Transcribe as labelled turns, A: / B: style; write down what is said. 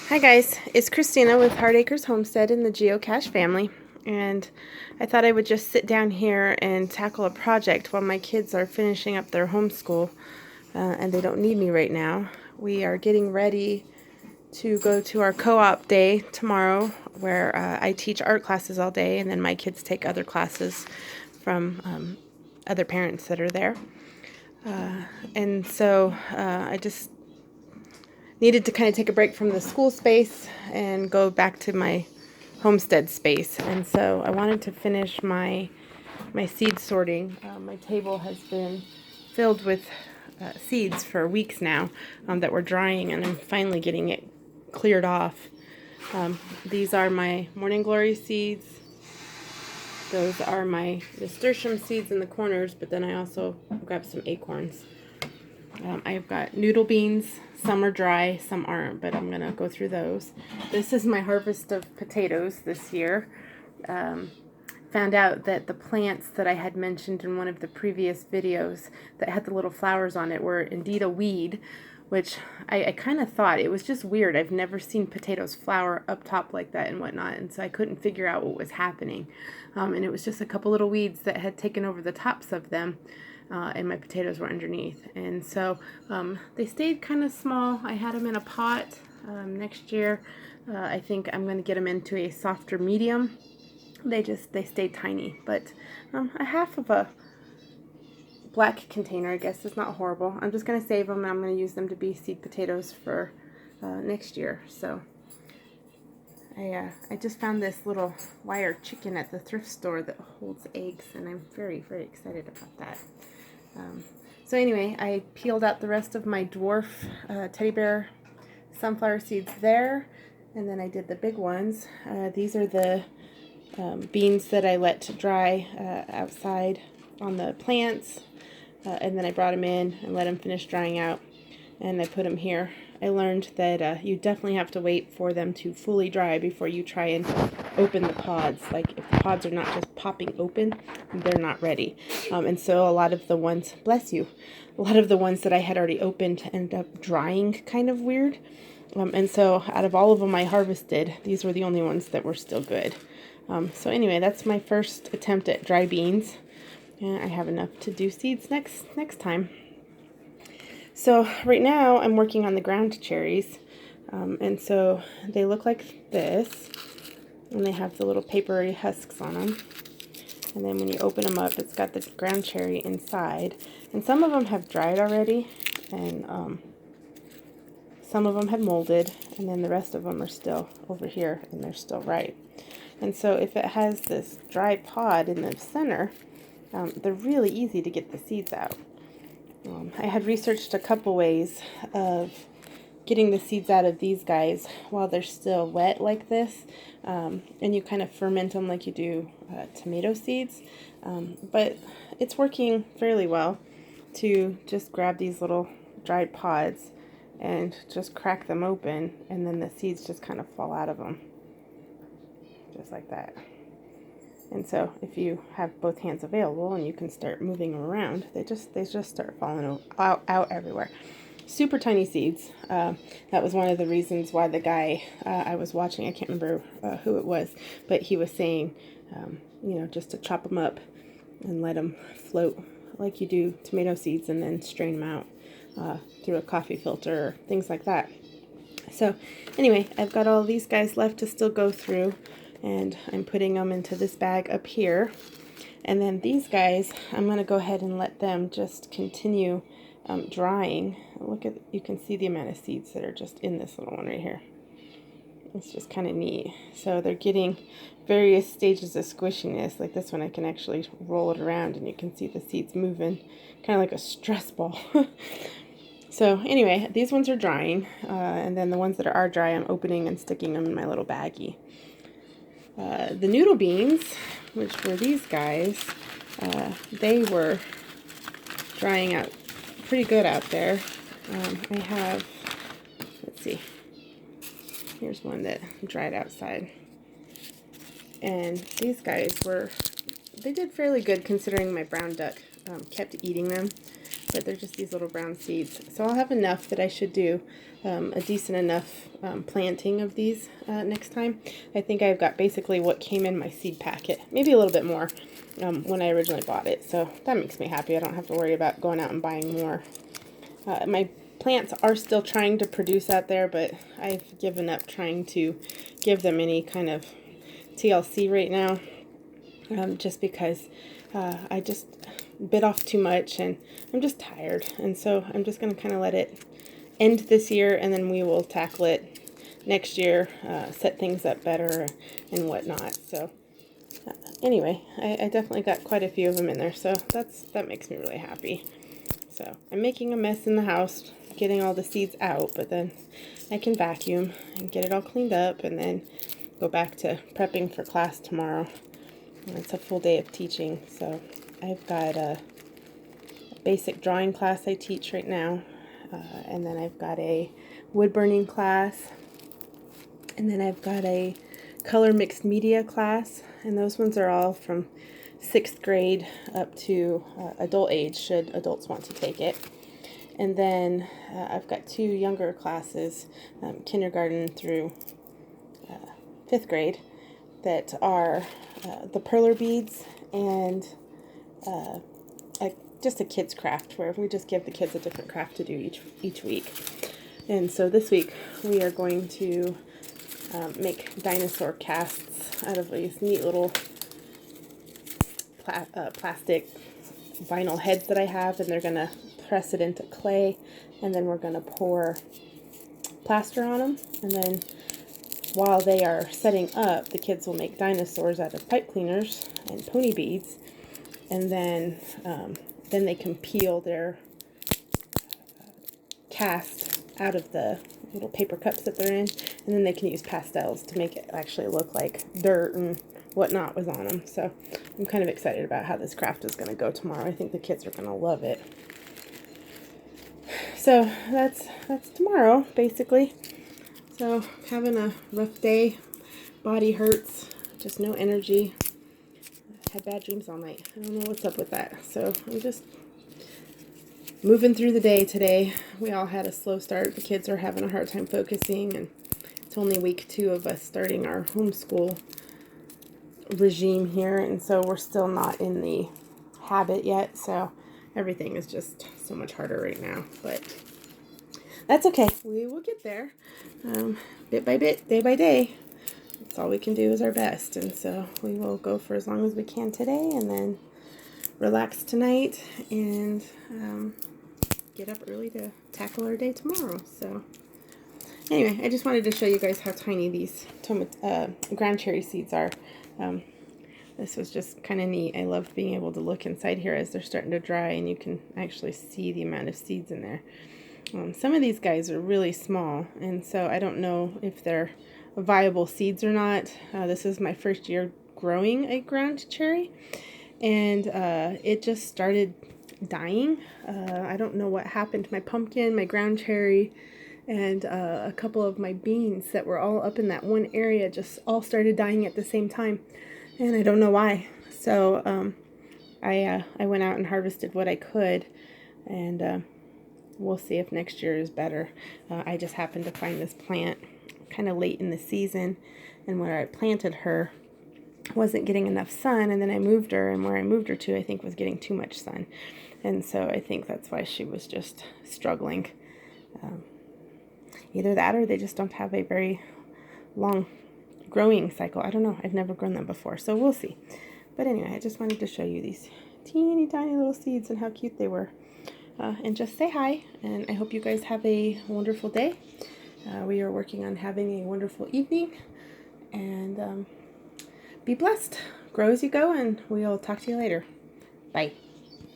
A: Hi guys, it's Christina with Heart Acres Homestead in the Geocache family, and I thought I would just sit down here and tackle a project while my kids are finishing up their homeschool and they don't need me right now. We are getting ready to go to our co-op day tomorrow where I teach art classes all day and then my kids take other classes from other parents that are there. And so I just needed to kind of take a break from the school space and go back to my homestead space. And so I wanted to finish my seed sorting. My table has been filled with seeds for weeks now that were drying, and I'm finally getting it cleared off. These are my morning glory seeds. Those are my nasturtium seeds in the corners, but then I also grabbed some acorns. I've got noodle beans. Some are dry, some aren't, but I'm going to go through those. This is my harvest of potatoes this year. Found out that the plants that I had mentioned in one of the previous videos that had the little flowers on it were indeed a weed, which I kind of thought. It was just weird. I've never seen potatoes flower up top like that and whatnot, and so I couldn't figure out what was happening. And it was just a couple little weeds that had taken over the tops of them. And my potatoes were underneath, and so they stayed kind of small. I had them in a pot. Next year I think I'm going to get them into a softer medium. They stayed tiny, but a half of a black container, I guess, is not horrible. I'm just going to save them, and I'm going to use them to be seed potatoes for next year. So I just found this little wire chicken at the thrift store that holds eggs, and I'm very, very excited about that. So anyway, I peeled out the rest of my dwarf teddy bear sunflower seeds there, and then I did the big ones. These are the beans that I let to dry outside on the plants, and then I brought them in and let them finish drying out, and I put them here. I learned that you definitely have to wait for them to fully dry before you try and open the pods. Like, if the pods are not just popping open, they're not ready. And so a lot of the ones, bless you, a lot of the ones that I had already opened ended up drying kind of weird. And so out of all of them I harvested, these were the only ones that were still good. So anyway, that's my first attempt at dry beans. And I have enough to do seeds next time. So right now I'm working on the ground cherries, and so they look like this, and they have the little papery husks on them, and then when you open them up, it's got the ground cherry inside, and some of them have dried already, and some of them have molded, and then the rest of them are still over here, and they're still ripe. And so if it has this dry pod in the center, they're really easy to get the seeds out. I had researched a couple ways of getting the seeds out of these guys while they're still wet like this, and you kind of ferment them like you do tomato seeds, but it's working fairly well to just grab these little dried pods and just crack them open, and then the seeds just kind of fall out of them just like that. And so if you have both hands available and you can start moving them around, they just start falling out everywhere. Super tiny seeds. That was one of the reasons why the guy I was watching, I can't remember who it was, but he was saying, just to chop them up and let them float like you do tomato seeds, and then strain them out through a coffee filter or things like that. So anyway, I've got all these guys left to still go through, and I'm putting them into this bag up here. And then these guys, I'm going to go ahead and let them just continue drying. You can see the amount of seeds that are just in this little one right here. It's just kind of neat. So they're getting various stages of squishiness. Like this one, I can actually roll it around and you can see the seeds moving, kind of like a stress ball. So anyway, these ones are drying, and then the ones that are dry, I'm opening and sticking them in my little baggie. The noodle beans, which were these guys, they were drying out pretty good out there. I have, let's see, here's one that dried outside. And these guys they did fairly good considering my brown duck kept eating them. but they're just these little brown seeds. So I'll have enough that I should do a decent enough planting of these next time. I think I've got basically what came in my seed packet, maybe a little bit more when I originally bought it. So that makes me happy. I don't have to worry about going out and buying more. My plants are still trying to produce out there, but I've given up trying to give them any kind of TLC right now, just because I just bit off too much and I'm just tired. And so I'm just going to kind of let it end this year, and then we will tackle it next year, set things up better and whatnot. So anyway, I definitely got quite a few of them in there, so that makes me really happy. So I'm making a mess in the house, getting all the seeds out, but then I can vacuum and get it all cleaned up and then go back to prepping for class tomorrow. And it's a full day of teaching, so I've got a basic drawing class I teach right now, and then I've got a wood burning class, and then I've got a color mixed media class, and those ones are all from 6th grade up to adult age, should adults want to take it. And then I've got 2 younger classes, kindergarten through 5th grade, that are the perler beads and just a kids craft, where we just give the kids a different craft to do each week. And so this week we are going to make dinosaur casts out of these neat little plastic vinyl heads that I have, and they're going to press it into clay, and then we're going to pour plaster on them, and then while they are setting up, the kids will make dinosaurs out of pipe cleaners and pony beads, and then they can peel their cast out of the little paper cups that they're in, and then they can use pastels to make it actually look like dirt and whatnot was on them. So I'm kind of excited about how this craft is going to go tomorrow. I think the kids are going to love it. So that's tomorrow, basically. So having a rough day, body hurts, just no energy. Had bad dreams all night. I don't know what's up with that. So I'm just moving through the day today. We all had a slow start. The kids are having a hard time focusing, and it's only week 2 of us starting our homeschool regime here, and so we're still not in the habit yet. So everything is just so much harder right now, but that's okay. We will get there, bit by bit, day by day. That's all we can do is our best, and so we will go for as long as we can today, and then relax tonight, and get up early to tackle our day tomorrow. So anyway, I just wanted to show you guys how tiny these ground cherry seeds are. This was just kind of neat. I loved being able to look inside here as they're starting to dry, and you can actually see the amount of seeds in there. Some of these guys are really small, and so I don't know if they're viable seeds or not. This is my first year growing a ground cherry, and it just started dying. I don't know what happened to my pumpkin, my ground cherry, and a couple of my beans that were all up in that one area just all started dying at the same time, and I don't know why. So I went out and harvested what I could, and we'll see if next year is better. I just happened to find this plant kind of late in the season, and where I planted her wasn't getting enough sun, and then I moved her, and where I moved her to I think was getting too much sun, and so I think that's why she was just struggling. Either that, or they just don't have a very long growing cycle. I don't know. I've never grown them before, so we'll see. But anyway, I just wanted to show you these teeny tiny little seeds and how cute they were. And just say hi, and I hope you guys have a wonderful day. We are working on having a wonderful evening, and be blessed. Grow as you go, and we'll talk to you later. Bye.